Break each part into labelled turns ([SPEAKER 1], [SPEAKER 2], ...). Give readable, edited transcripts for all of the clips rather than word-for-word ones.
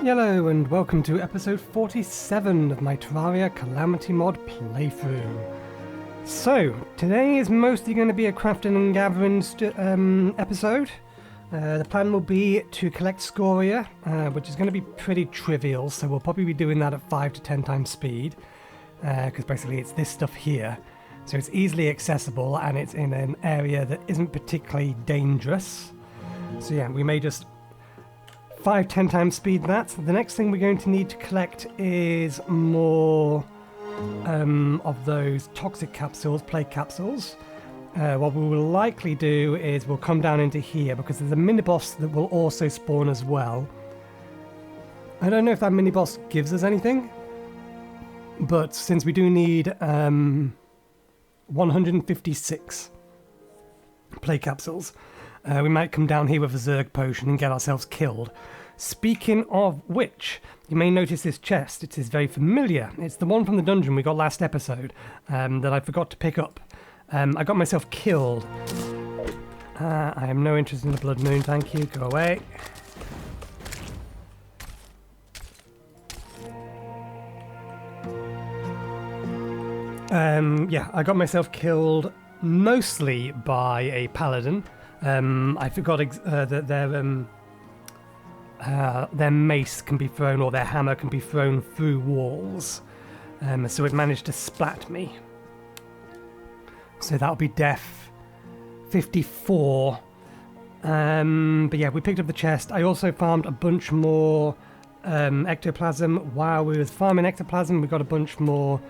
[SPEAKER 1] Yello, and welcome to episode 47 of my Terraria Calamity mod playthrough. So, today is mostly going to be a crafting and gathering episode. The plan will be to collect Scoria, which is going to be pretty trivial, so we'll probably be doing that at 5 to 10 times speed, because basically it's this stuff here. So it's easily accessible and it's in an area that isn't particularly dangerous. So yeah, we may just 5-10 times speed that. The next thing we're going to need to collect is more of those toxic capsules, plague capsules. What we will likely do is we'll come down into here because there's a mini-boss that will also spawn as well. I don't know if that mini-boss gives us anything, but since we do need 156 plague capsules, we might come down here with a Zerg potion and get ourselves killed. Speaking of which, you may notice this chest. It is very familiar. It's the one from the dungeon we got last episode that I forgot to pick up. I got myself killed. I have no interest in the Blood Moon, thank you. Go away. Yeah, I got myself killed mostly by a paladin. I forgot that their mace can be thrown, or their hammer can be thrown through walls. So it managed to splat me. So that'll be death 54. But yeah, we picked up the chest. I also farmed a bunch more ectoplasm. While we was farming ectoplasm, we got a bunch more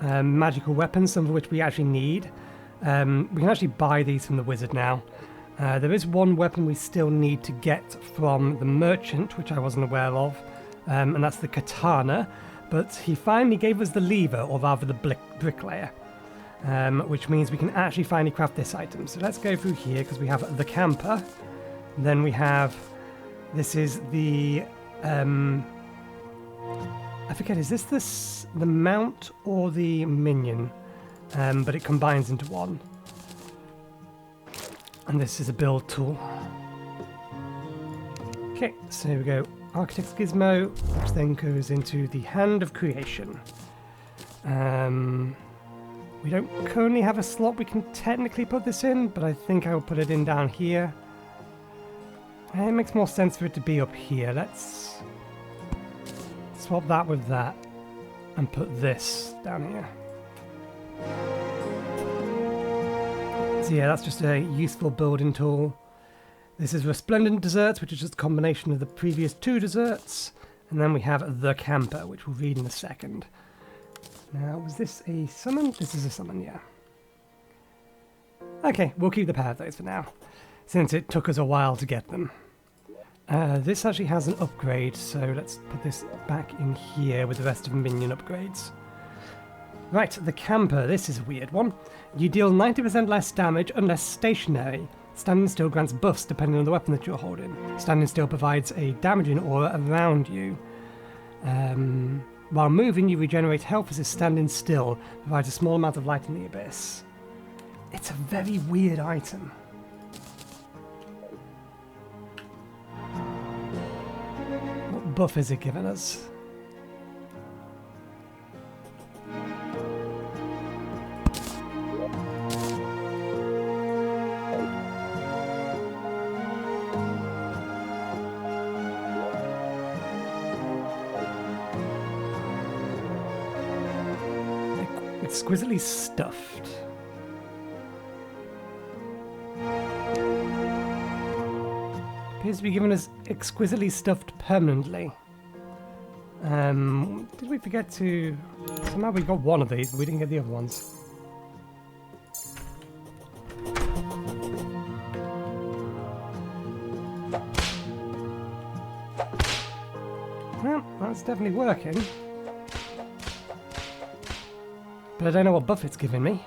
[SPEAKER 1] magical weapons, some of which we actually need. We can actually buy these from the wizard now. There is one weapon we still need to get from the merchant, which I wasn't aware of, and that's the katana. But he finally gave us the lever, or rather the bricklayer, which means we can actually finally craft this item. So let's go through here, because we have the camper. Then we have, this is the, I forget, is this the mount or the minion? But it combines into one. And this is a build tool. Okay, so here we go. Architect's Gizmo, which then goes into the Hand of Creation. We don't currently have a slot we can technically put this in, but I think I will put it in down here. It makes more sense for it to be up here. Let's swap that with that and put this down here. So yeah, that's just a useful building tool. This is Resplendent Desserts, which is just a combination of the previous two desserts. And then we have the camper, which we'll read in a second. Now, was this a summon? This is a summon, yeah. Okay, we'll keep the pair of those for now, since it took us a while to get them. This actually has an upgrade, so let's put this back in here with the rest of the minion upgrades. Right, the camper. This is a weird one. You deal 90% less damage unless stationary. Standing still grants buffs depending on the weapon that you're holding. Standing still provides a damaging aura around you. While moving, you regenerate health as if standing still. Provides a small amount of light in the abyss. It's a very weird item. What buff is it giving us? Exquisitely stuffed. Appears to be giving us exquisitely stuffed permanently. Did we forget to... Somehow we got one of these, but we didn't get the other ones. Well, that's definitely working. But I don't know what buff it's giving me.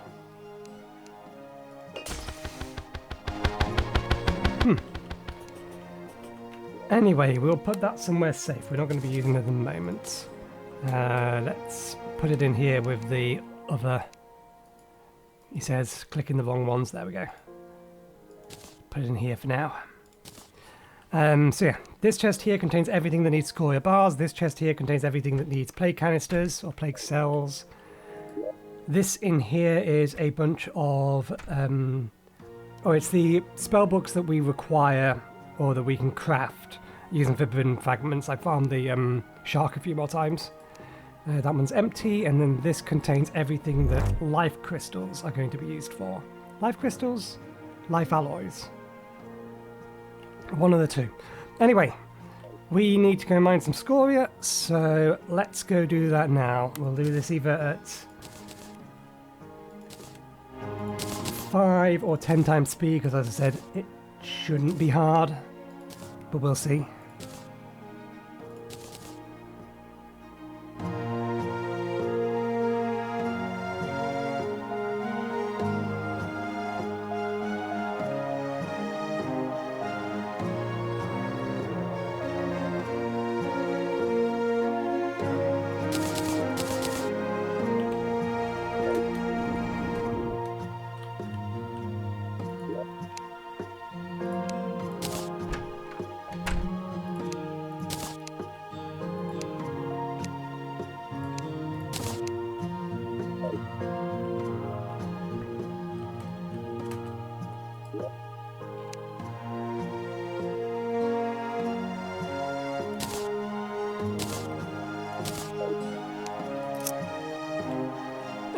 [SPEAKER 1] Anyway, we'll put that somewhere safe. We're not going to be using it at the moment. Let's put it in here with the other... He says, clicking the wrong ones. There we go. Put it in here for now. So yeah, this chest here contains everything that needs Scoria bars. This chest here contains everything that needs plague canisters or plague cells. This in here is a bunch of, it's the spell books that we require or that we can craft using forbidden fragments. I farmed the shark a few more times. That one's empty, and then this contains everything that life crystals are going to be used for. Life crystals? Life alloys. One of the two. Anyway, we need to go mine some Scoria, so let's go do that now. We'll do this either at 5 or 10 times speed, because as I said, it shouldn't be hard, but we'll see.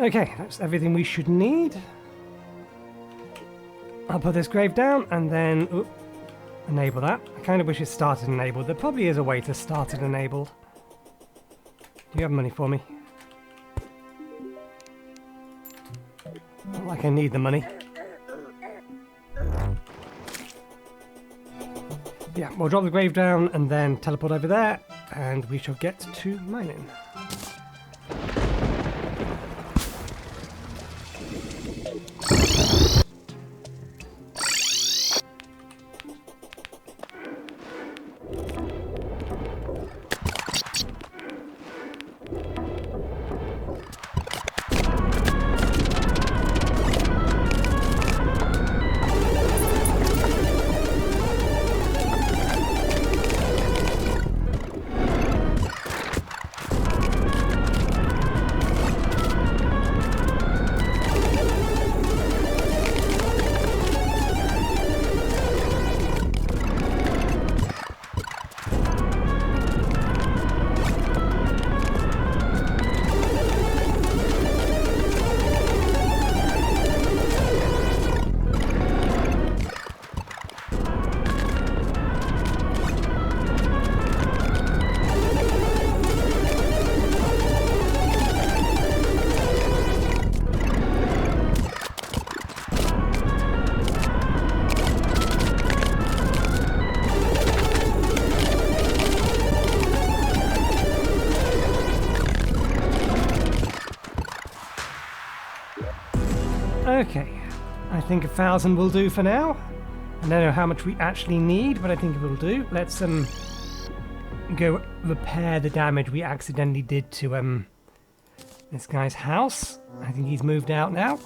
[SPEAKER 1] Okay, that's everything we should need. I'll put this grave down and then enable that. I kind of wish it started enabled. There probably is a way to start it enabled. Do you have money for me? Not like I need the money. Yeah, we'll drop the grave down and then teleport over there, and we shall get to mining. Okay, I think 1,000 will do for now. I don't know how much we actually need, but I think it will do. Let's go repair the damage we accidentally did to this guy's house. I think he's moved out now.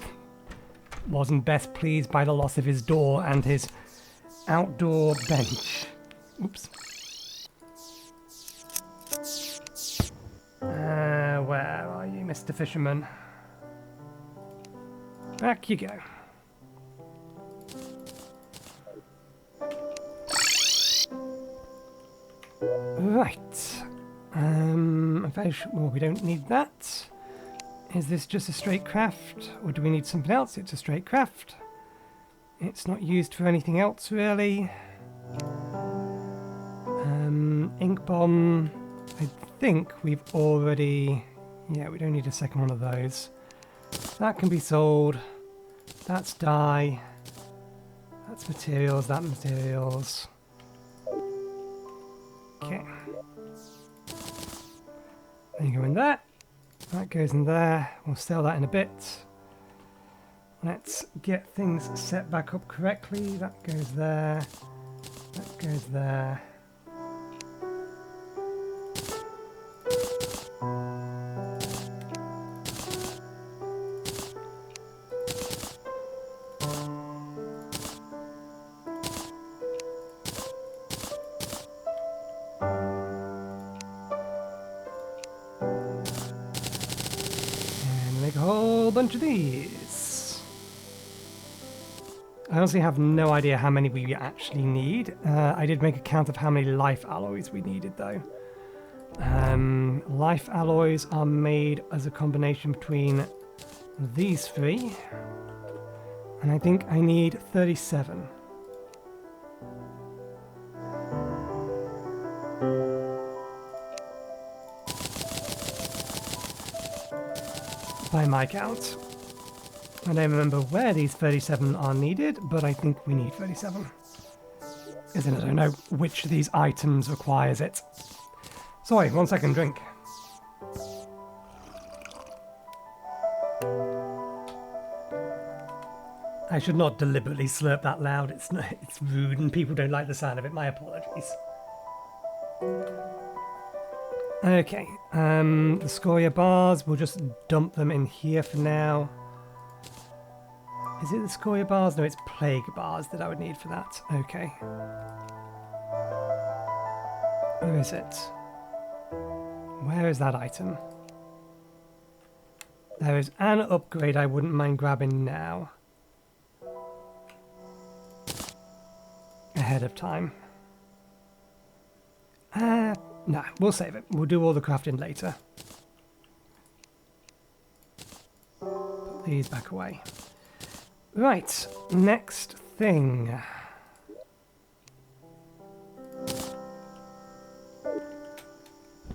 [SPEAKER 1] Wasn't best pleased by the loss of his door and his outdoor bench. Oops. Where are you, Mr. Fisherman? Back you go. Right. I'm very sure. Well, we don't need that. Is this just a straight craft, or do we need something else? It's a straight craft. It's not used for anything else, really. Ink bomb. I think we've already. Yeah, we don't need a second one of those. That can be sold. That's dye. That's materials. That materials. Okay. Then you go in there. That goes in there. We'll sell that in a bit. Let's get things set back up correctly. That goes there. That goes there. bunch of these. I honestly have no idea how many we actually need. I did make a count of how many life alloys we needed though. Life alloys are made as a combination between these three. And I think I need 37. By my count. I don't remember where these 37 are needed, but I think we need 37. As in, I don't know which of these items requires it. Sorry, 1 second, drink. I should not deliberately slurp that loud. It's rude and people don't like the sound of it. My apologies. Okay, the Scoria bars, we'll just dump them in here for now. Is it the Scoria bars? No, it's plague bars that I would need for that. Okay. Where is it? Where is that item? There is an upgrade I wouldn't mind grabbing now. Ahead of time. No, we'll save it. We'll do all the crafting later. Put these back away. Right, next thing.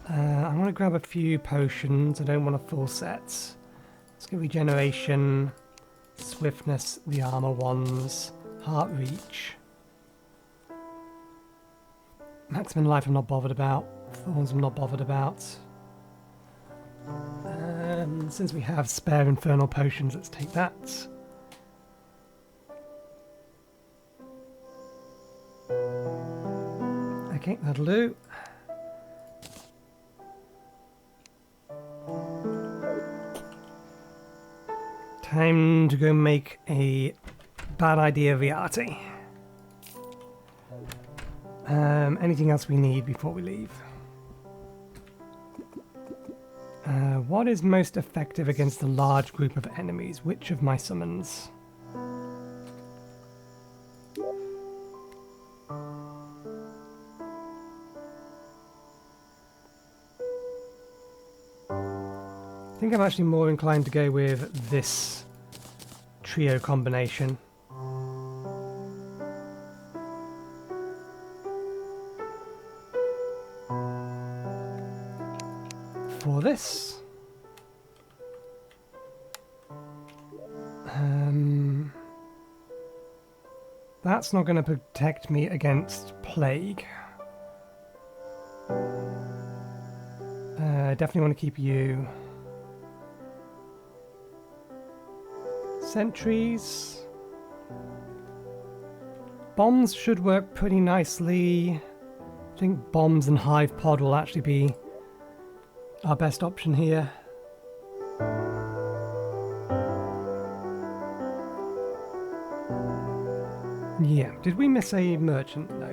[SPEAKER 1] I want to grab a few potions. I don't want a full set. Let's get regeneration, swiftness, the armor ones, heart reach. Maximum life I'm not bothered about. Thorns I'm not bothered about. Since we have spare infernal potions, let's take that. Okay, that'll do. Time to go make a bad idea reality. Anything else we need before we leave? What is most effective against a large group of enemies? Which of my summons? I think I'm actually more inclined to go with this trio combination. For this. That's not going to protect me against plague. Definitely want to keep you. Sentries. Bombs should work pretty nicely. I think bombs and hive pod will actually be our best option here. Yeah, did we miss a merchant? No.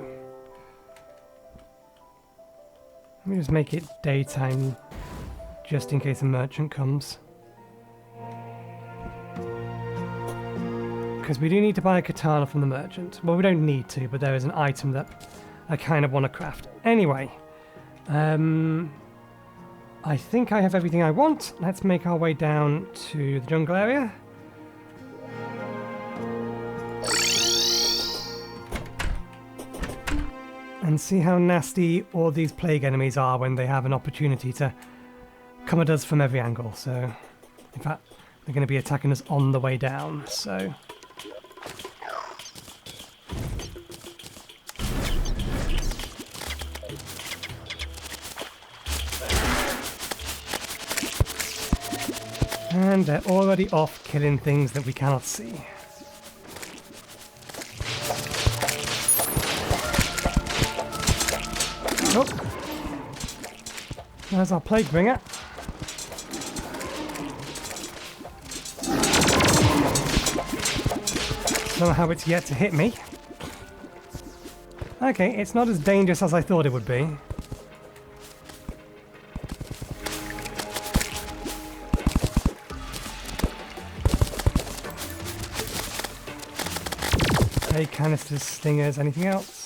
[SPEAKER 1] Let me just make it daytime just in case a merchant comes. Because we do need to buy a katana from the merchant. Well, we don't need to, but there is an item that I kind of want to craft. Anyway, I think I have everything I want. Let's make our way down to the jungle area. And see how nasty all these plague enemies are when they have an opportunity to come at us from every angle. So, in fact, they're going to be attacking us on the way down, so... And they're already off killing things that we cannot see. Oh! There's our plague bringer. Somehow it's yet to hit me. Okay, it's not as dangerous as I thought it would be. Spray canisters, stingers, anything else?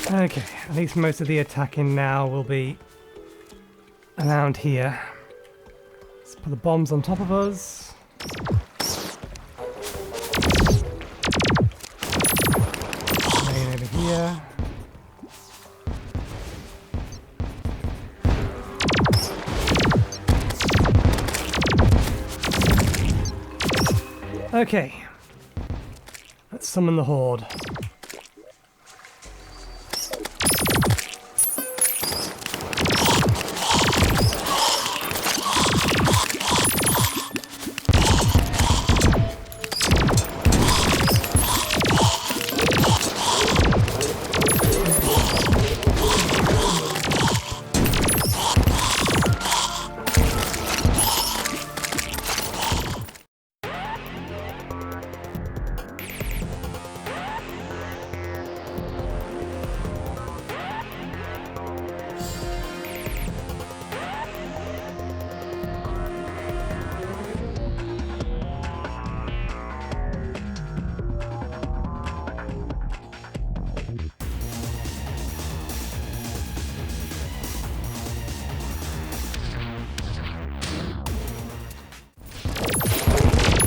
[SPEAKER 1] Okay, at least most of the attacking now will be around here. Let's put the bombs on top of us. Rain over here. Okay, let's summon the horde.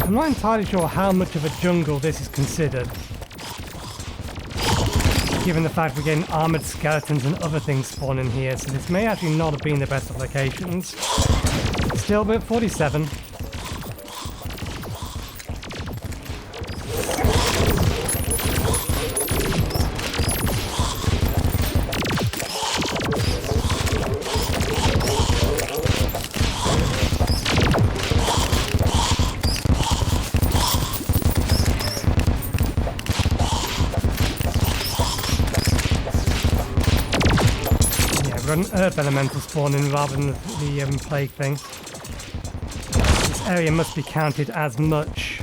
[SPEAKER 1] I'm not entirely sure how much of a jungle this is considered, given the fact we're getting armoured skeletons and other things spawning here, so this may actually not have been the best of locations. Still, we're at 47. An earth elemental spawning rather than the plague thing. This area must be counted as much.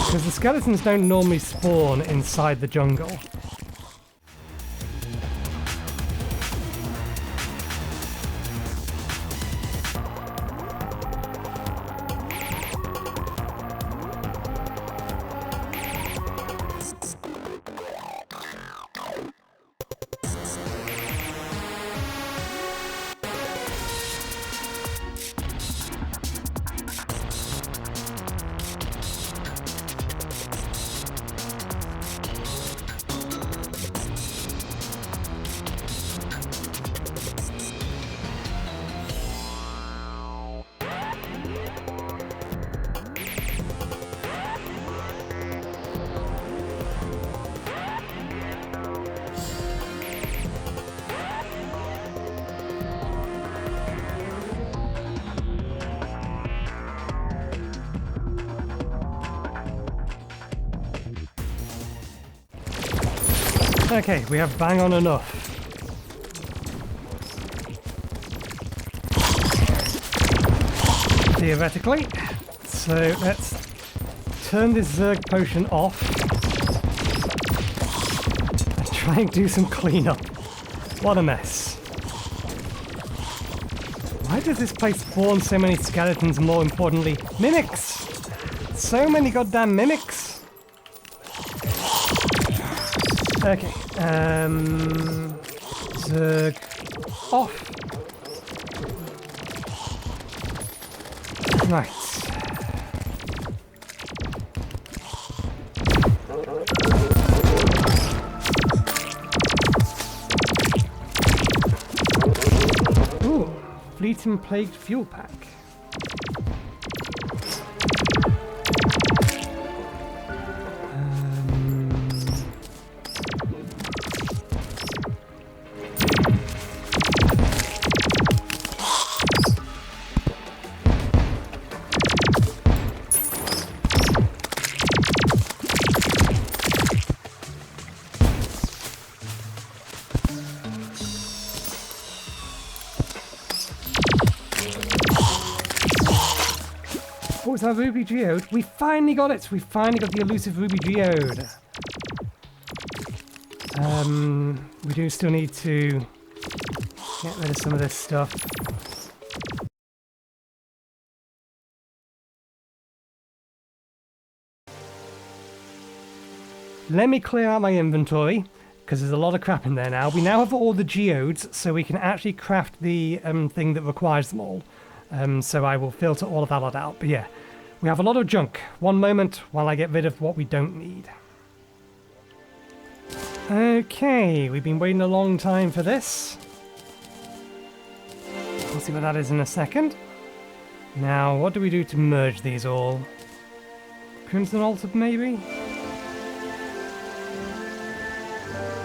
[SPEAKER 1] Because the skeletons don't normally spawn inside the jungle. Okay, we have bang on enough. Theoretically. So let's turn this Zerg potion off and try and do some cleanup. What a mess. Why does this place spawn so many skeletons, more importantly, mimics? So many goddamn mimics. Okay, Zerg off. Right. Ooh, Fleet and Plagued fuel pack. What was our ruby geode? We finally got it! We finally got the elusive ruby geode. We do still need to get rid of some of this stuff. Let me clear out my inventory, because there's a lot of crap in there now. We now have all the geodes, so we can actually craft the thing that requires them all. So I will filter all of that lot out. But yeah, we have a lot of junk. One moment while I get rid of what we don't need. Okay, we've been waiting a long time for this. We'll see what that is in a second. Now, what do we do to merge these all? Crimson Altar, maybe?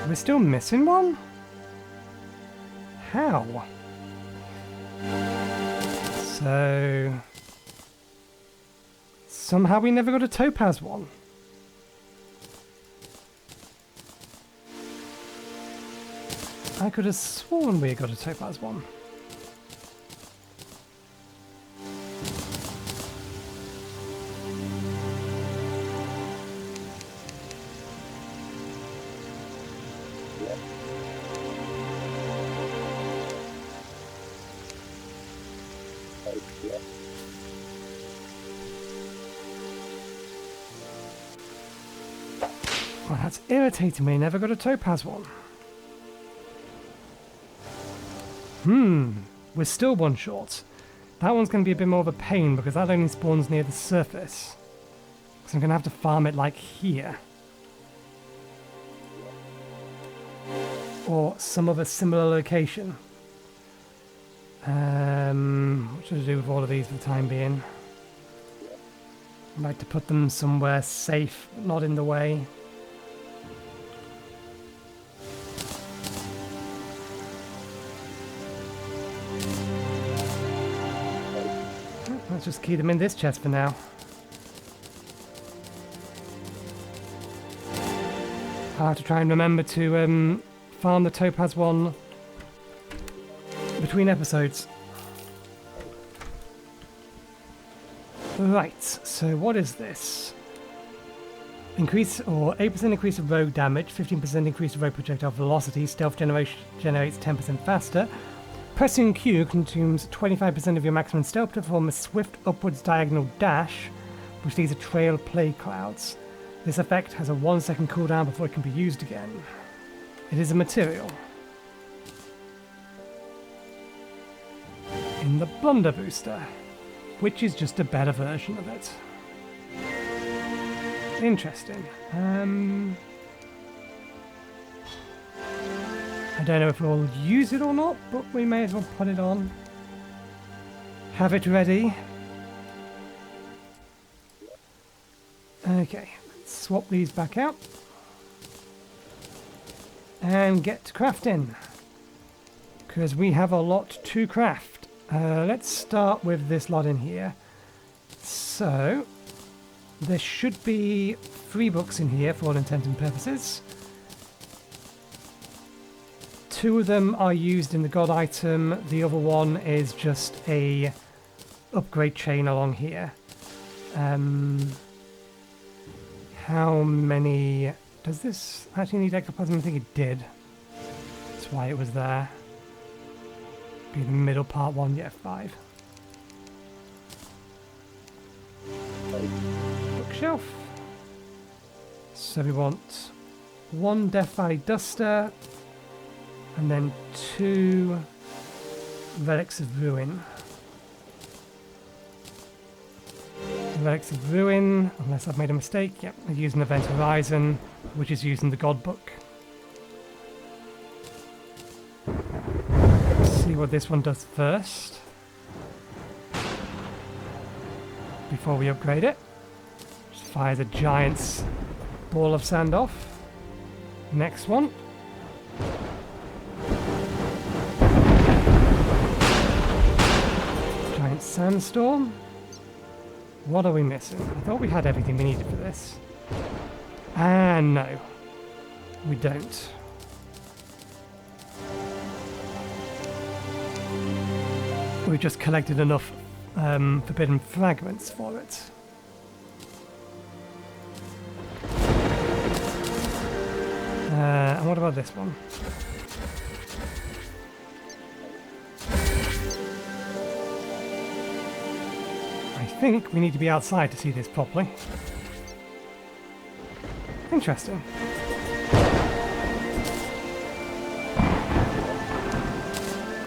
[SPEAKER 1] We're still missing one? How? So... somehow we never got a topaz one. I could have sworn we got a topaz one. Well, that's irritating me. Never got a topaz one. We're still one short. That one's going to be a bit more of a pain because that only spawns near the surface. So I'm going to have to farm it like here. Or some other similar location. What should I do with all of these for the time being? I'd like to put them somewhere safe, not in the way. Let's just key them in this chest for now. I'll have to try and remember to farm the topaz one between episodes. Right, so what is this? Increase or 8% increase of rogue damage, 15% increase of rogue projectile velocity, stealth generation generates 10% faster. Pressing Q consumes 25% of your maximum stealth to perform a swift upwards diagonal dash, which leaves a trail of plague clouds. This effect has a 1 second cooldown before it can be used again. It is a material. In the Blunder Booster, which is just a better version of it. Interesting. I don't know if we'll use it or not, but we may as well put it on. Have it ready. Okay, let's swap these back out. And get to crafting. Because we have a lot to craft. Let's start with this lot in here. So, there should be 3 books in here for all intents and purposes. 2 of them are used in the god item, the other one is just a upgrade chain along here. How many... does this actually need ectoplasm? I think it did. That's why it was there. Be the middle part one, yeah, 5. Bookshelf. So we want 1 Death Valley Duster, and then 2 Relics of Ruin. Relics of Ruin, unless I've made a mistake, yep, I use an Event Horizon, which is using the God Book. Let's see what this one does first, before we upgrade it. Just fires a giant ball of sand off. Next one. Giant sandstorm. What are we missing? I thought we had everything we needed for this. And no, we don't. We've just collected enough forbidden fragments for it. And what about this one? I think we need to be outside to see this properly. Interesting.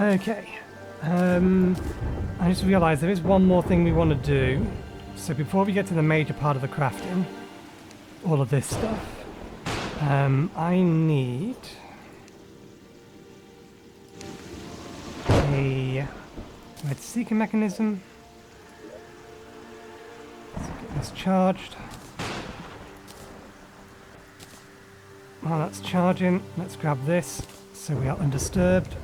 [SPEAKER 1] Okay. I just realised there is one more thing we want to do. So before we get to the major part of the crafting, all of this stuff, I need a red seeker mechanism. Let's get this charged. While that's charging, let's grab this so we are undisturbed.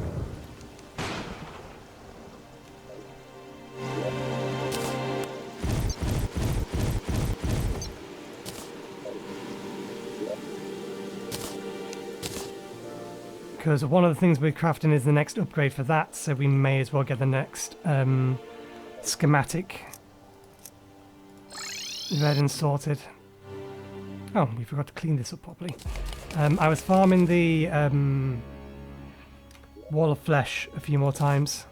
[SPEAKER 1] Because one of the things we're crafting is the next upgrade for that, so we may as well get the next schematic read and sorted. Oh, we forgot to clean this up properly. I was farming the wall of flesh a few more times.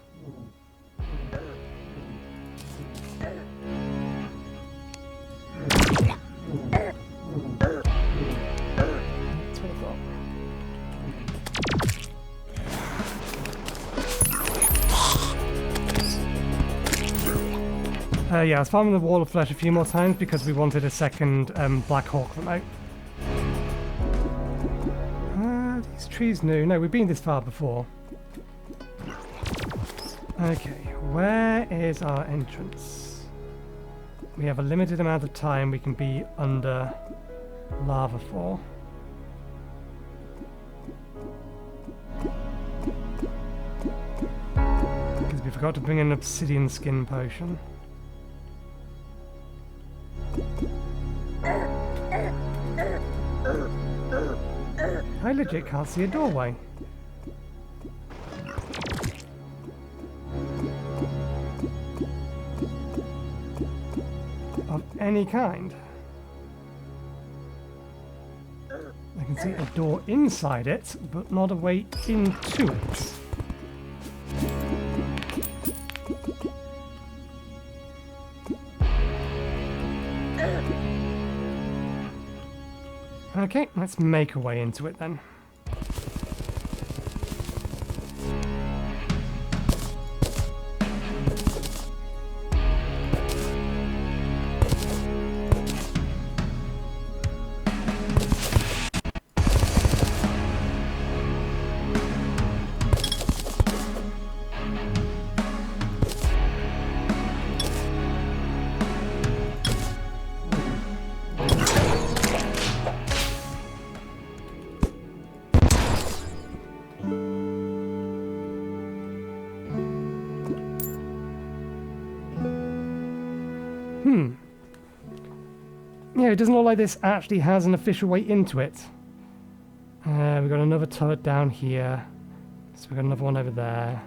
[SPEAKER 1] Yeah, I was farming the wall of flesh a few more times because we wanted a second Black Hawk remote. These trees new. No, we've been this far before. Okay, where is our entrance? We have a limited amount of time we can be under lava for. Because we forgot to bring an obsidian skin potion. I legit can't see a doorway. Of any kind. I can see a door inside it, but not a way into it. Okay, let's make a way into it then. Yeah, it doesn't look like this actually has an official way into it. We've got another turret down here. So we've got another one over there.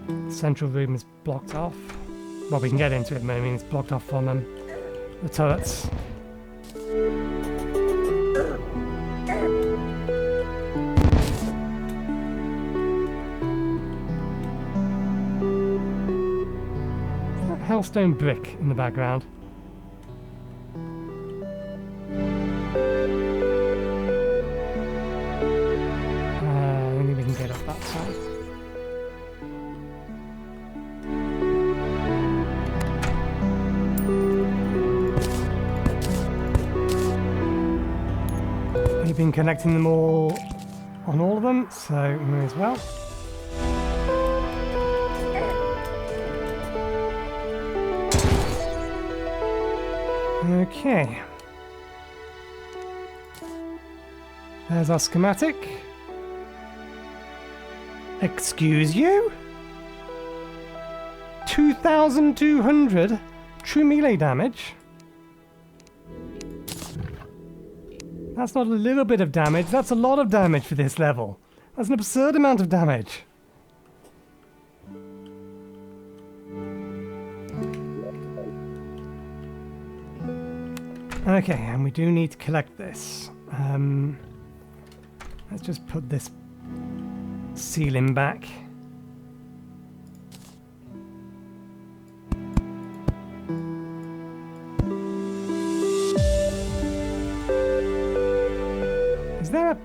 [SPEAKER 1] The central room is blocked off. Well, we can get into it, but I mean it's blocked off from the turrets. Hellstone brick in the background. I think we can get up that side. We've been connecting them all on all of them, so we may as well. Okay. There's our schematic. Excuse you? 2,200 true melee damage? That's not a little bit of damage, that's a lot of damage for this level. That's an absurd amount of damage. Okay, and we do need to collect this. Let's just put this ceiling back. Is there a...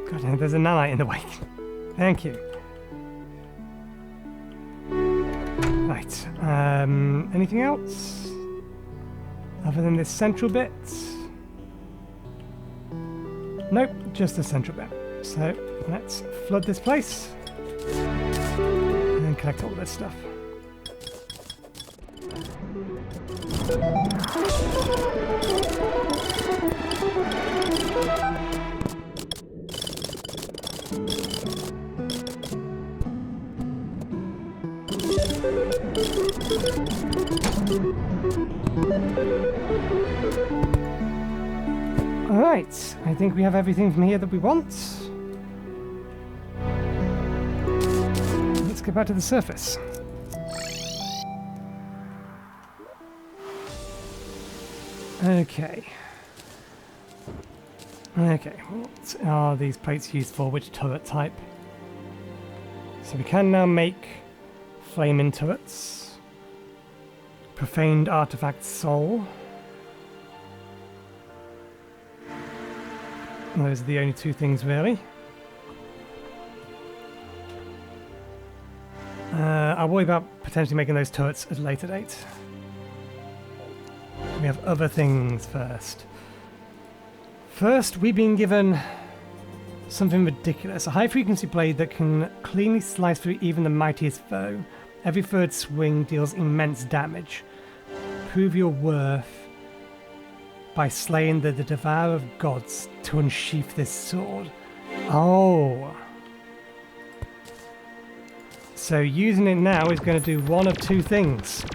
[SPEAKER 1] God damn, there's a nanite in the way. Thank you. Right, anything else? Other than this central bit? Nope, just the central bit. So let's flood this place and then collect all this stuff. Alright, I think we have everything from here that we want. Let's get back to the surface. Okay. Okay, what are these plates used for? Which turret type? So we can now make flaming turrets. Profaned artifact soul. Those are the only two things, really. I'll worry about potentially making those turrets at a later date. We have other things first. First, we've been given something ridiculous. A high-frequency blade that can cleanly slice through even the mightiest foe. Every third swing deals immense damage. Prove your worth by slaying the Devourer of Gods to unsheath this sword. Oh. So using it now is going to do one of two things.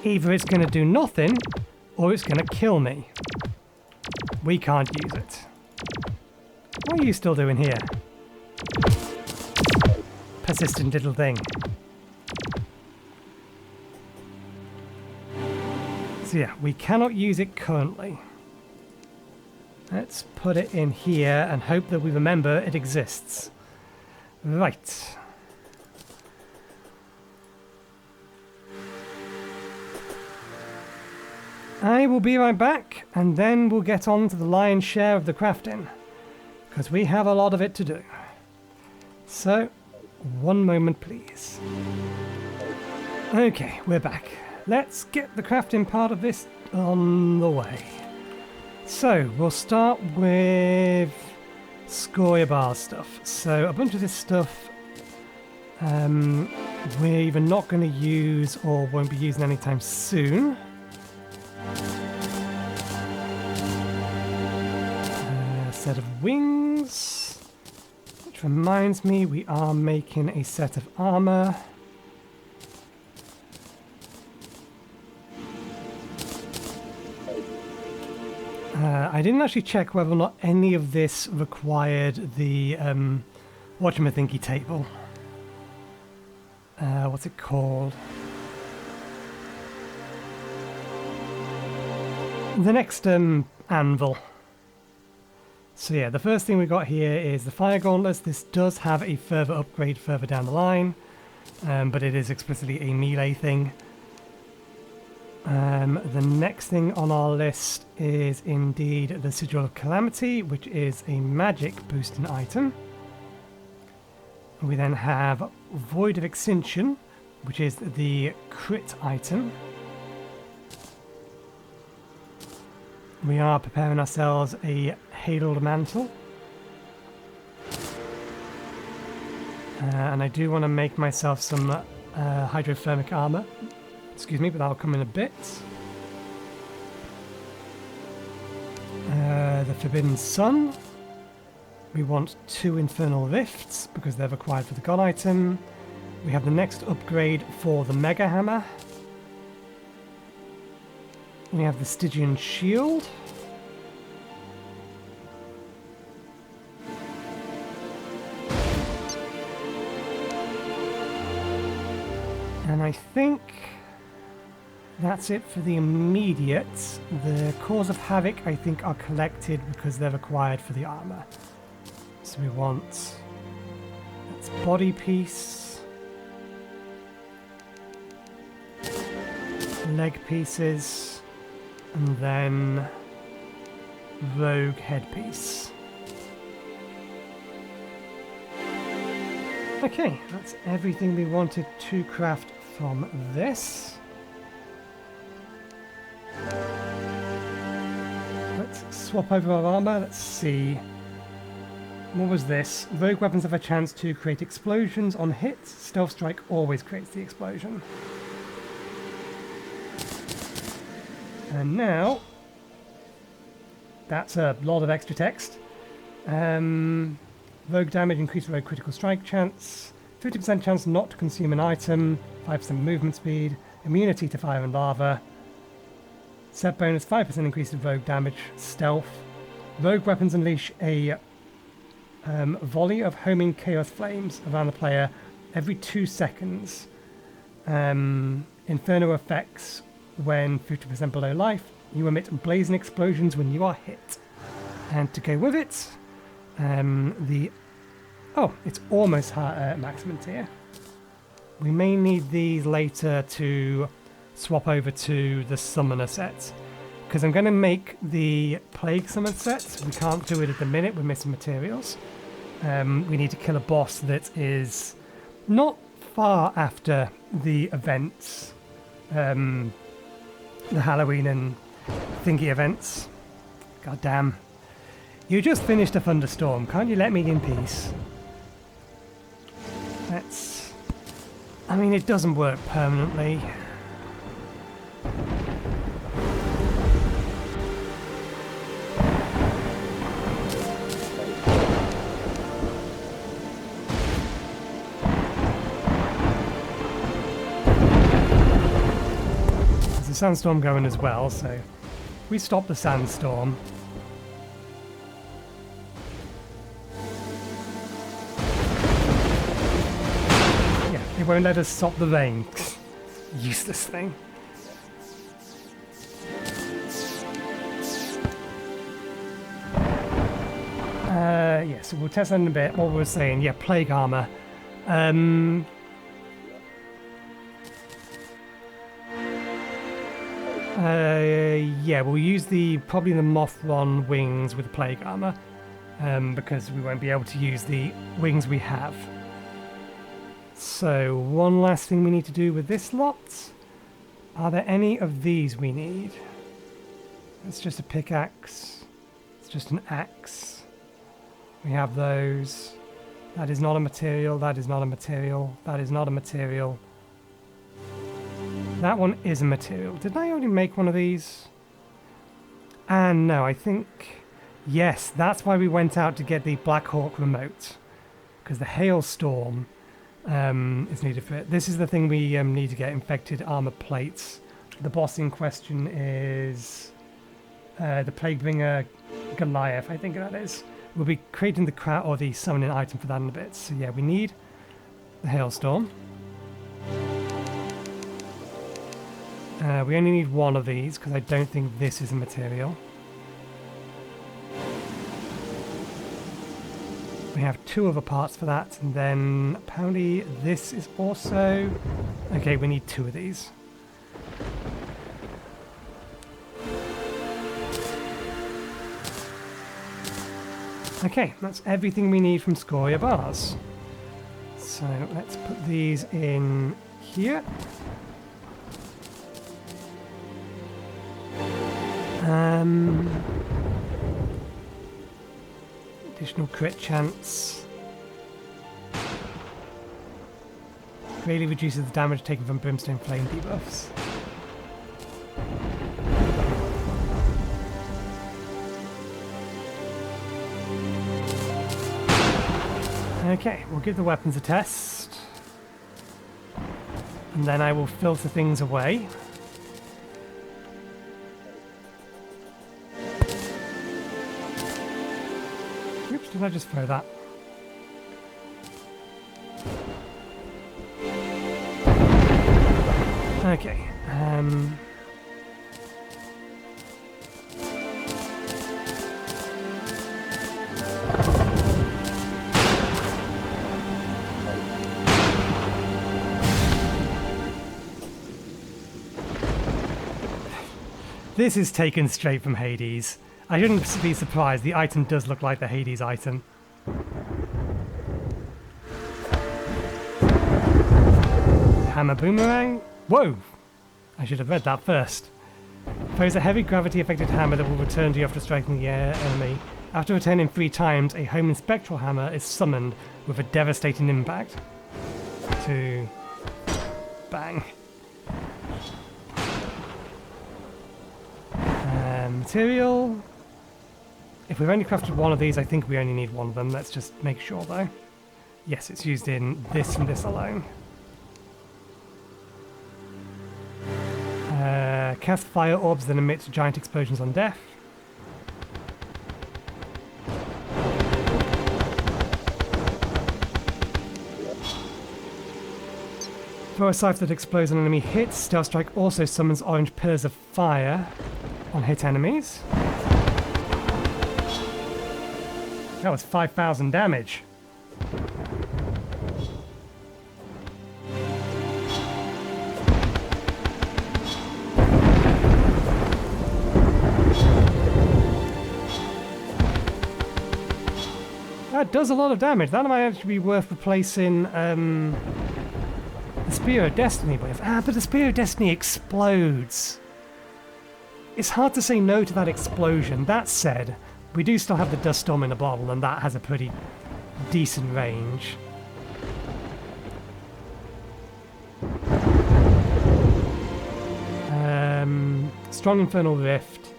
[SPEAKER 1] Either it's going to do nothing, or it's going to kill me. We can't use it. What are you still doing here? Persistent little thing. So yeah, we cannot use it currently. Let's put it in here and hope that we remember it exists. Right. I will be right back, and then we'll get on to the lion's share of the crafting, because we have a lot of it to do. So, one moment please. Okay, we're back. Let's get the crafting part of this on the way. So, we'll start with Scoria bar stuff. So, a bunch of this stuff we're either not going to use or won't be using anytime soon. Set of wings, which reminds me we are making a set of armor. I didn't actually check whether or not any of this required the whatchamathinky table. What's it called? The next anvil. So yeah, the first thing we got here is the fire gauntlets. This does have a further upgrade further down the line, but it is explicitly a melee thing. The next thing on our list is indeed the Sigil of Calamity, which is a magic boosting item. We then have Void of Extinction, which is the crit item. We are preparing ourselves a Hailed Mantle. And I do want to make myself some hydrothermic armor. Excuse me, but that'll come in a bit. The Forbidden Sun. We want 2 Infernal Rifts because they're required for the God item. We have the next upgrade for the Mega Hammer. We have the Stygian Shield. And I think that's it for the immediate. The Cause of Havoc, I think, are collected because they're required for the armor. So we want... that's body piece. Leg pieces. And then... rogue headpiece. Okay, that's everything we wanted to craft from this. Let's swap over our armor. Let's see. What was this? Rogue weapons have a chance to create explosions on hit. Stealth strike always creates the explosion. And now, that's a lot of extra text. Rogue damage, increased rogue critical strike chance, 50% chance not to consume an item, 5% movement speed, immunity to fire and lava, set bonus 5% increase in rogue damage, stealth. Rogue weapons unleash a volley of homing chaos flames around the player every 2 seconds. Inferno effects when 50% below life. You emit blazing explosions when you are hit. And to go with it, it's almost maximum tier. We may need these later to swap over to the summoner set, because I'm going to make the plague summon set. We can't do it at the minute, we're missing materials. We need to kill a boss that is not far after the events, the Halloween and thingy events. God damn. You just finished a thunderstorm. Can't you let me in peace? That's... I mean, it doesn't work permanently. There's a sandstorm going as well, so we stop the sandstorm. It won't let us stop the rain. Useless thing. So we'll test that in a bit. What we were saying, yeah, plague armor. Yeah, we'll use probably the Mothron wings with the plague armor, because we won't be able to use the wings we have. So, one last thing we need to do with this lot. Are there any of these we need? It's just a pickaxe. It's just an axe. We have those. That is not a material. That is not a material. That is not a material. That one is a material. Didn't I already make one of these? And no, I think... yes, that's why we went out to get the Black Hawk remote. Because the hailstorm... is needed for it. This is the thing we need to get: infected armor plates. The boss in question is the Plaguebringer Goliath, I think that is. We'll be creating the crowd or the summoning item for that in a bit. So yeah, we need the hailstorm. We only need one of these because I don't think this is a material. We have 2 other parts for that, and then apparently this is also... okay, we need 2 of these. Okay, that's everything we need from Scoria bars. So let's put these in here. Additional crit chance. Really reduces the damage taken from Brimstone Flame debuffs. Okay, we'll give the weapons a test. And then I will filter things away. Oops, did I just throw that? Okay. This is taken straight from Hades. I shouldn't be surprised, the item does look like the Hades item. Hammer boomerang? Whoa! I should have read that first. Pose a heavy gravity affected hammer that will return to you after striking the enemy. After returning 3 times, a homing spectral hammer is summoned with a devastating impact. 2. Bang. Material. If we've only crafted one of these, I think we only need one of them. Let's just make sure though. Yes, it's used in this and this alone. Cast fire orbs that emit giant explosions on death. Throw a scythe that explodes on enemy hits. Stealth Strike also summons orange pillars of fire on hit enemies. That was 5,000 damage. That does a lot of damage. That might actually be worth replacing the Spear of Destiny with. But the Spear of Destiny explodes. It's hard to say no to that explosion. That said, we do still have the Dust Storm in a bottle, and that has a pretty decent range. Strong Infernal Rift.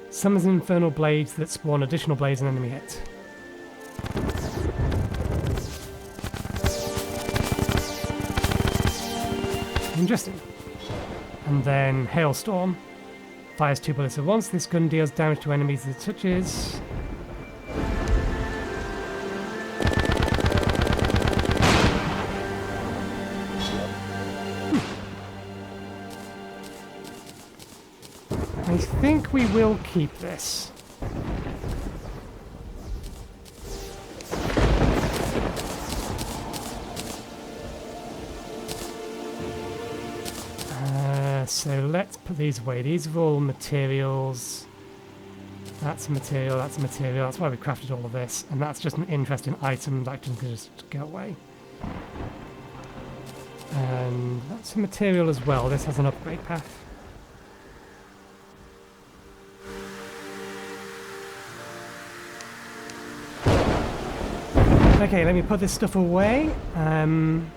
[SPEAKER 1] Summons infernal blades that spawn additional blades on enemy hit. Interesting. And then Hailstorm. Fires 2 bullets at once. This gun deals damage to enemies it touches. I think we will keep this. So let's put these away. These are all materials. That's a material, that's a material. That's why we crafted all of this. And that's just an interesting item that can just go away. And that's a material as well. This has an upgrade path. Okay, let me put this stuff away. Hang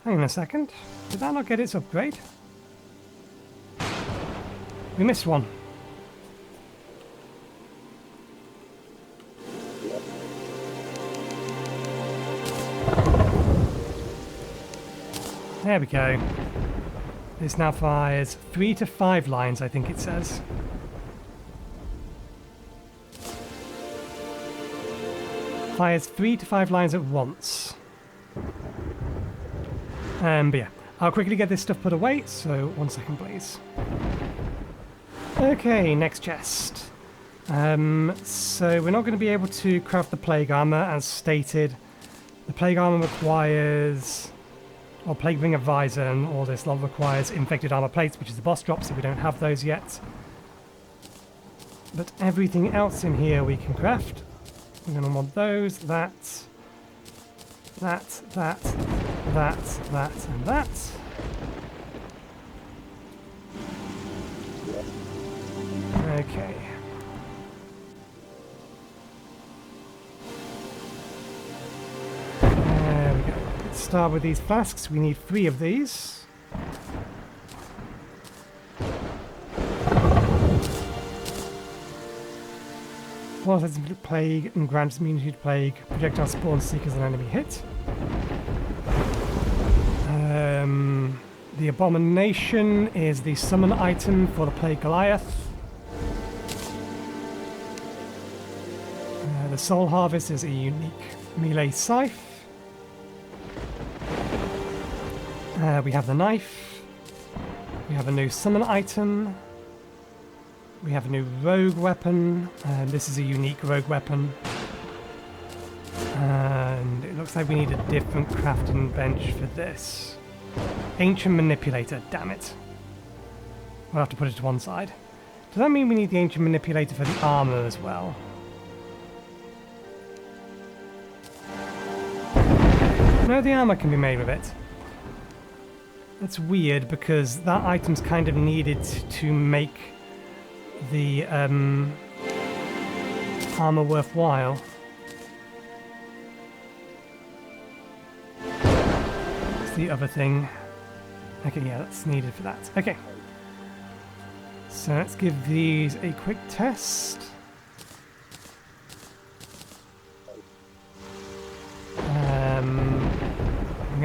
[SPEAKER 1] on a second. Did that not get its upgrade? We missed one. There we go. This now fires 3 to 5 lines, I think it says. Fires 3 to 5 lines at once. But yeah, I'll quickly get this stuff put away, so 1 second please. Okay, next chest. So we're not going to be able to craft the Plague Armor as stated. The Plague Armor requires... or Plaguebringer Visor and all this lot requires Infected Armor Plates, which is the boss drop, so we don't have those yet. But everything else in here we can craft. We're going to want those, that, and that. Okay. There we go. Let's start with these flasks. We need 3 of these. One has plague and grants immunity to plague. Projectile spawn seekers an enemy hit. The Abomination is the summon item for the Plague Goliath. The Soul Harvest is a unique melee scythe. We have the knife. We have a new summon item. We have a new rogue weapon. This is a unique rogue weapon. And it looks like we need a different crafting bench for this. Ancient Manipulator, damn it. We'll have to put it to one side. Does that mean we need the Ancient Manipulator for the armor as well? No, the armor can be made with it. That's weird because that item's kind of needed to make the armor worthwhile. That's the other thing. Okay, yeah, that's needed for that. Okay. So let's give these a quick test. I'm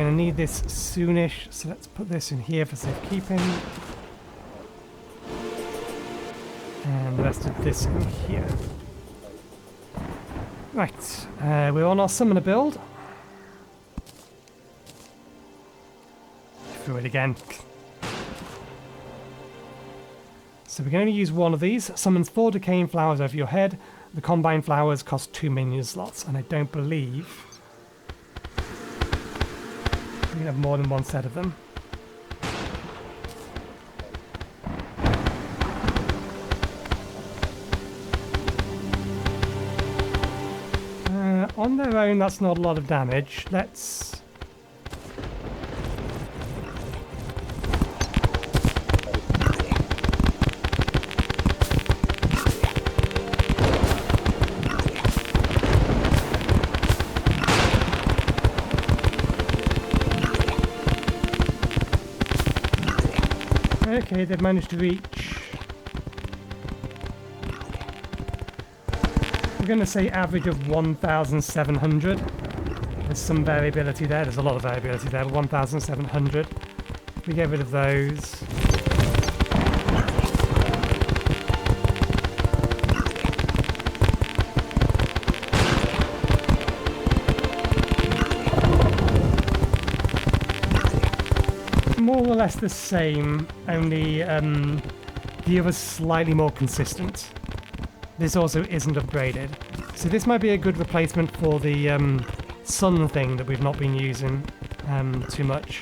[SPEAKER 1] going to need this soonish, so let's put this in here for safekeeping. And the rest of this in here. Right, we're on our summoner build. Through it again. So we can only use one of these. Summons 4 decaying flowers over your head. The combined flowers cost 2 minion slots, and I don't believe we can have more than one set of them. On their own, that's not a lot of damage. Let's... Okay, they've managed to reach... I'm going to say average of 1,700. There's some variability there. There's a lot of variability there, but 1,700. We get rid of those. More or less the same, only the other's slightly more consistent. This also isn't upgraded. So this might be a good replacement for the sun thing that we've not been using too much.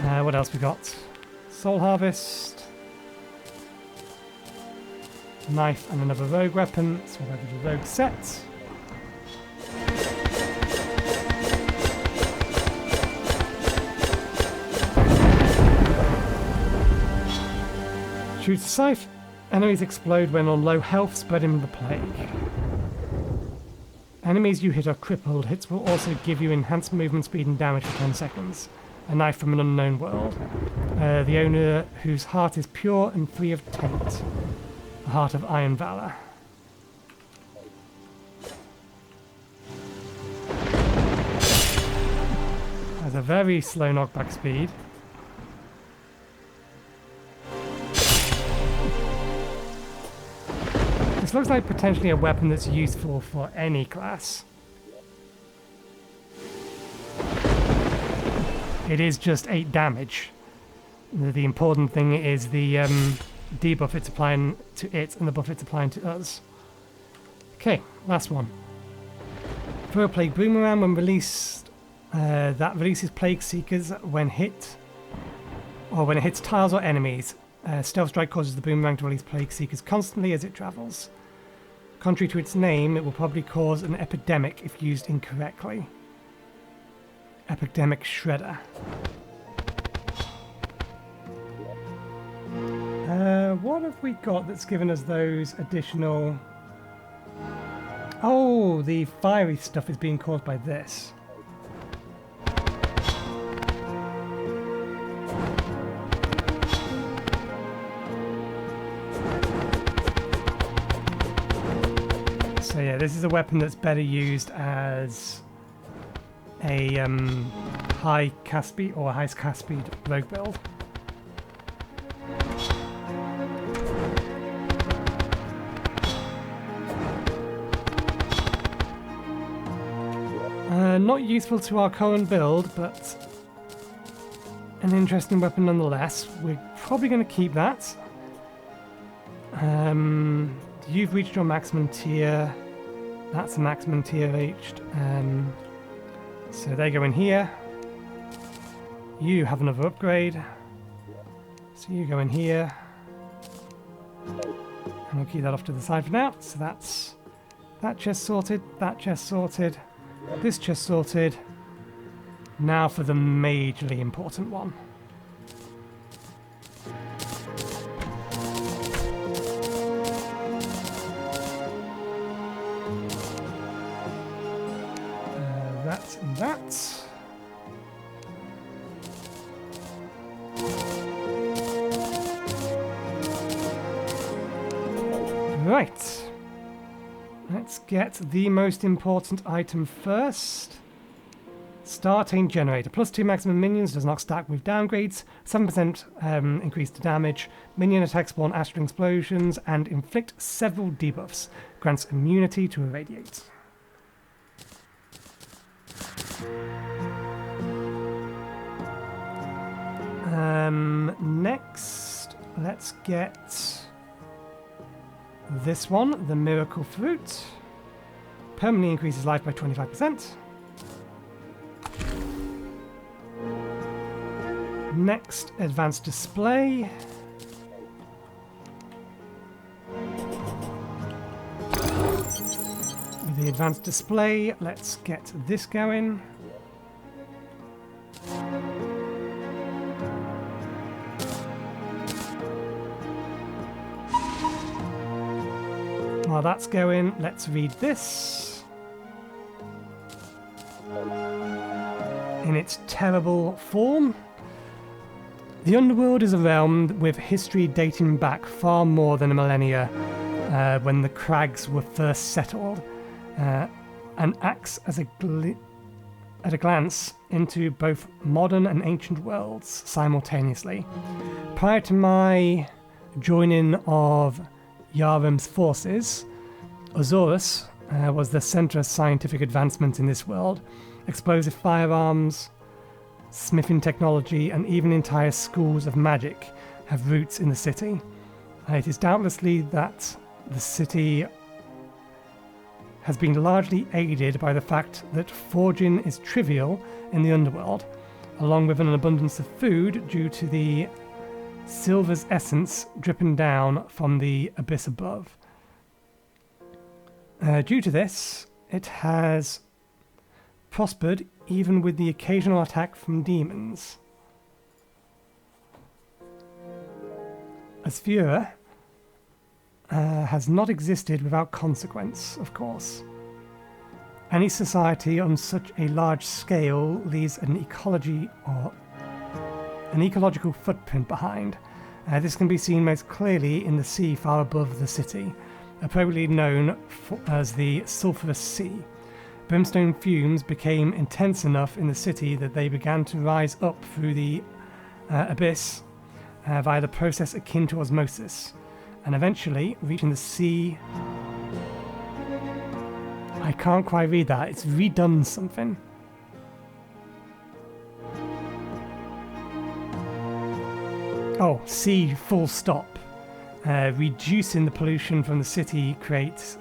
[SPEAKER 1] What else we got? Soul Harvest. Knife and another rogue weapon. So we'll have the rogue set. Shoots a scythe. Enemies explode when on low health, spreading the plague. Enemies you hit are crippled. Hits will also give you enhanced movement speed and damage for 10 seconds. A knife from an unknown world. The owner whose heart is pure and free of taint. A heart of iron valor. Has a very slow knockback speed. This looks like potentially a weapon that's useful for any class. It is just 8 damage. The important thing is the debuff it's applying to it and the buff it's applying to us. Okay, last one. Throw a plague boomerang when released. That releases plague seekers when hit, or when it hits tiles or enemies. Stealth strike causes the boomerang to release plague seekers constantly as it travels. Contrary to its name, it will probably cause an epidemic if used incorrectly. Epidemic Shredder. What have we got that's given us those additional... Oh, the fiery stuff is being caused by this. So yeah, this is a weapon that's better used as a high cast speed or high cast speed rogue build. Not useful to our current build, but an interesting weapon nonetheless. We're probably going to keep that. You've reached your maximum tier. That's a maximum tier reached. So they go in here. You have another upgrade. So you go in here. And we'll keep that off to the side for now. So that's that chest sorted, that chest sorted, this chest sorted. Now for the majorly important one. That and that. Right. Let's get the most important item first. Starting generator. +2 maximum minions, does not stack with downgrades. 7% increase to damage. Minion attacks spawn astral explosions and inflict several debuffs. Grants immunity to irradiate. Next, let's get this one, the Miracle Fruit. Permanently increases life by 25%. Next, Advanced Display. With the Advanced Display, let's get this going. While that's going, let's read this. In its terrible form. The Underworld is a realm with history dating back far more than a millennia, when the crags were first settled, and acts as at a glance into both modern and ancient worlds simultaneously. Prior to my joining of Yaram's forces, Azorus was the center of scientific advancement in this world. Explosive firearms, smithing technology, and even entire schools of magic have roots in the city. It is doubtlessly that the city has been largely aided by the fact that forging is trivial in the underworld, along with an abundance of food due to the silver's essence dripping down from the abyss above. Due to this, it has prospered even with the occasional attack from demons. Asphura has not existed without consequence, of course. Any society on such a large scale leaves an ecological footprint behind. This can be seen most clearly in the sea far above the city, appropriately known as the Sulphurous Sea. Brimstone fumes became intense enough in the city that they began to rise up through the abyss via the process akin to osmosis, and eventually reaching the sea. I can't quite read that, it's redone something. Oh, sea full stop. Reducing the pollution from the city creates...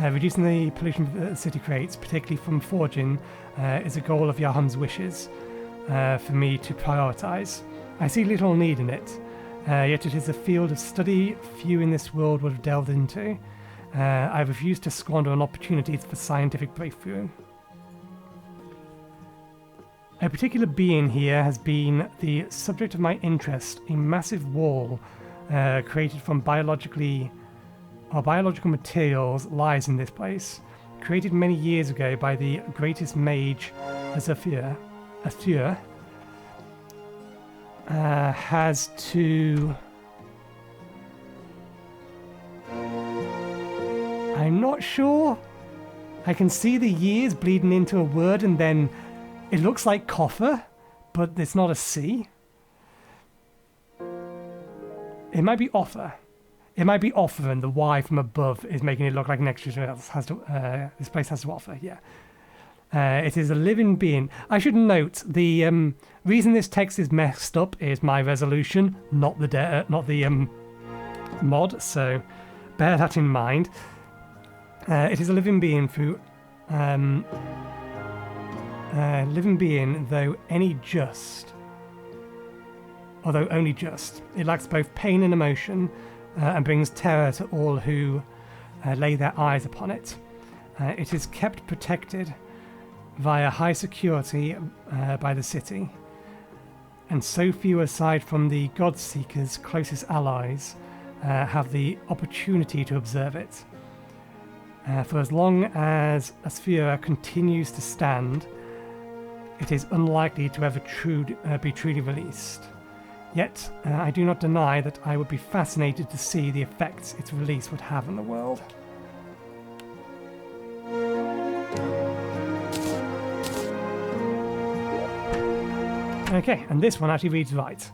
[SPEAKER 1] reducing the pollution the city creates, particularly from forging, is a goal of Yaham's wishes for me to prioritise. I see little need in it, yet it is a field of study few in this world would have delved into. I refuse to squander on opportunities for scientific breakthrough. A particular being here has been the subject of my interest. A massive wall created from biological materials lies in this place. Created many years ago by the greatest mage, Azafir, has to... I'm not sure. I can see the years bleeding into a word, and then it looks like coffer, but it's not a C. It might be offer. It might be offer, and the Y from above is making it look like an extra else has to, this place has to offer, yeah. It is a living being. I should note the reason this text is messed up is my resolution, not the mod. So bear that in mind. It is a living being through living being, although only just. It lacks both pain and emotion, and brings terror to all who lay their eyes upon it. It is kept protected via high security by the city, and so few aside from the God-Seekers' closest allies have the opportunity to observe it. For as long as Scoria continues to stand, it is unlikely to ever be truly released. Yet, I do not deny that I would be fascinated to see the effects its release would have on the world. Okay, and this one actually reads right,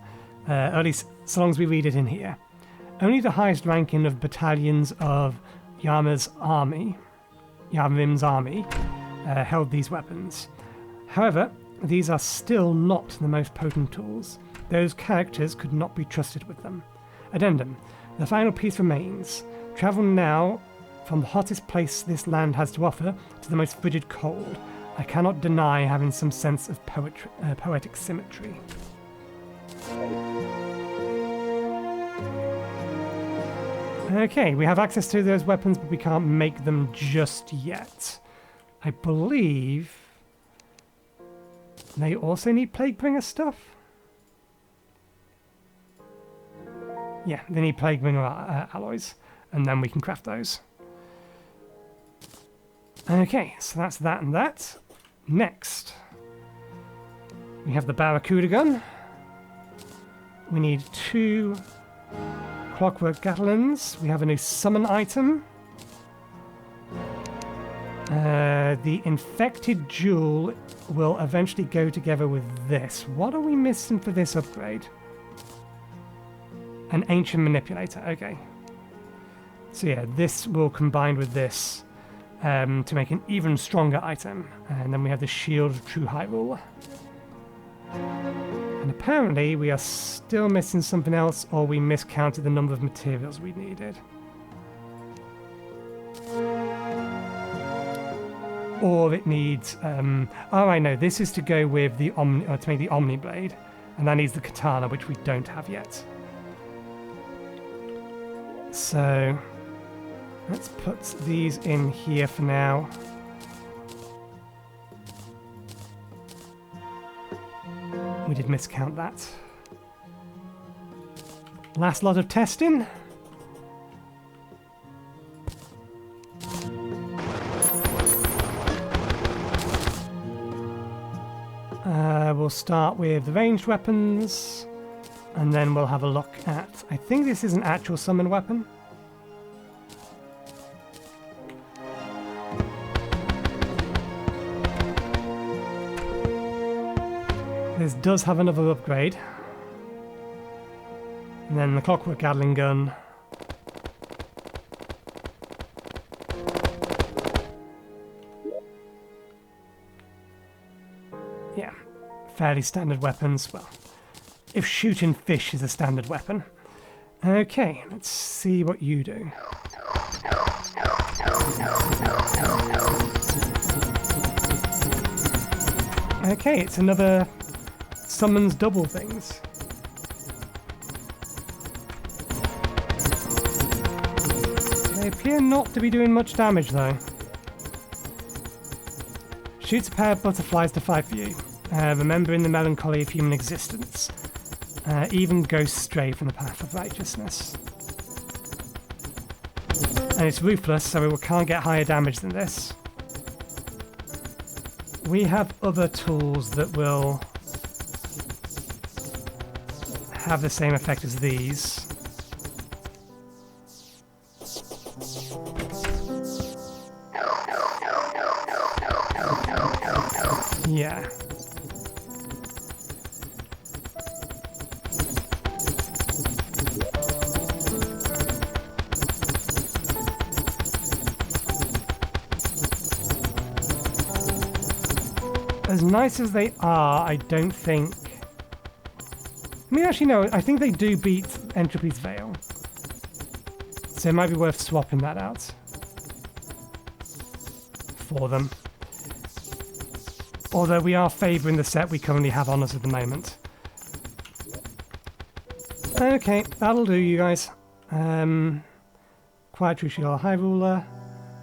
[SPEAKER 1] or at least so long as we read it in here. Only the highest ranking of battalions of Yarim's army held these weapons. However, these are still not the most potent tools. Those characters could not be trusted with them. Addendum. The final piece remains. Travel now from the hottest place this land has to offer to the most frigid cold. I cannot deny having some sense of poetic symmetry. Okay, we have access to those weapons, but we can't make them just yet. I believe they also need Plaguebringer stuff. Yeah, they need Plaguebringer alloys, and then we can craft those. Okay, so that's that and that. Next, we have the Barracuda gun. We need 2 Clockwork Gatling. We have a new summon item. The Infected Jewel will eventually go together with this. What are we missing for this upgrade? An Ancient Manipulator, okay. So yeah, this will combine with this to make an even stronger item. And then we have the Shield of True Hyrule. And apparently we are still missing something else, or we miscounted the number of materials we needed. Or it needs... oh, I know, this is to go with the to make the Omni Blade. And that needs the Katana, which we don't have yet. So, let's put these in here for now. We did miscount that. Last lot of testing. We'll start with the ranged weapons, and then we'll have a look at... I think this is an actual summon weapon. This does have another upgrade. And then the Clockwork Gatling gun. Yeah, fairly standard weapons. Well, if shooting fish is a standard weapon. Okay, let's see what you do. Okay, it's another summons double things. They appear not to be doing much damage though. Shoots a pair of butterflies to fight for you, remembering the melancholy of human existence. Even ghosts stray from the path of righteousness. And it's ruthless, so we can't get higher damage than this. We have other tools that will have the same effect as these. Yeah. as nice as they are, I don't think... I mean, actually, no, I think they do beat Entropy's Veil. So it might be worth swapping that out for them. Although we are favouring the set we currently have on us at the moment. Okay, that'll do, you guys. Quiet True Shield High Ruler.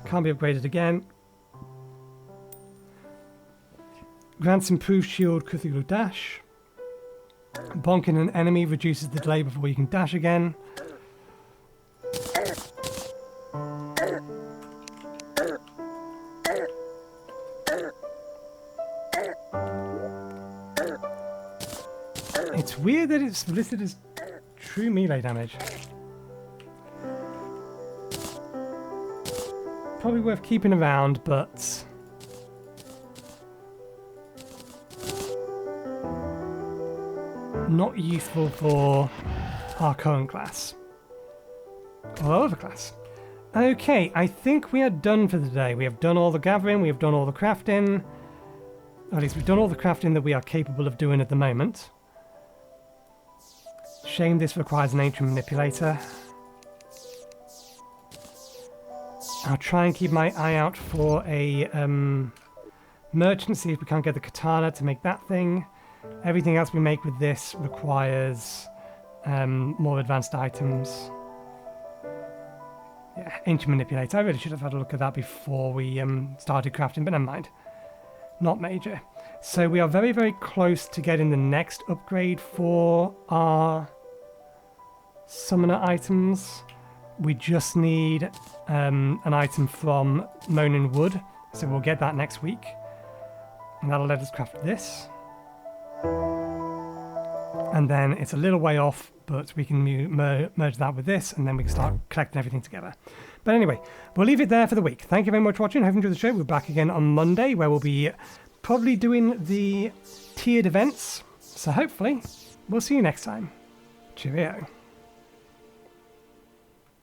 [SPEAKER 1] Can't be upgraded again. Grants improved shield Cthulhu Dash. Bonking an enemy reduces the delay before you can dash again. It's weird that it's listed as true melee damage. Probably worth keeping around, but... not useful for our current class. Or our other class. Okay, I think we are done for the day. We have done all the gathering, we have done all the crafting. Or at least we've done all the crafting that we are capable of doing at the moment. Shame this requires an ancient manipulator. I'll try and keep my eye out for a merchant, see if we can't get the katana to make that thing. Everything else we make with this requires more advanced items. Yeah, ancient manipulator. I really should have had a look at that before we started crafting, but never mind. Not major. So we are very, very close to getting the next upgrade for our summoner items. We just need an item from Moaning Wood, so we'll get that next week. And that'll let us craft this. And then it's a little way off, but we can merge that with this, and then we can start collecting everything together. But anyway, we'll leave it there for the week. Thank you very much for watching. Hope you enjoyed the show. We're back again on Monday, where we'll be probably doing the tiered events. So hopefully, we'll see you next time. Cheerio.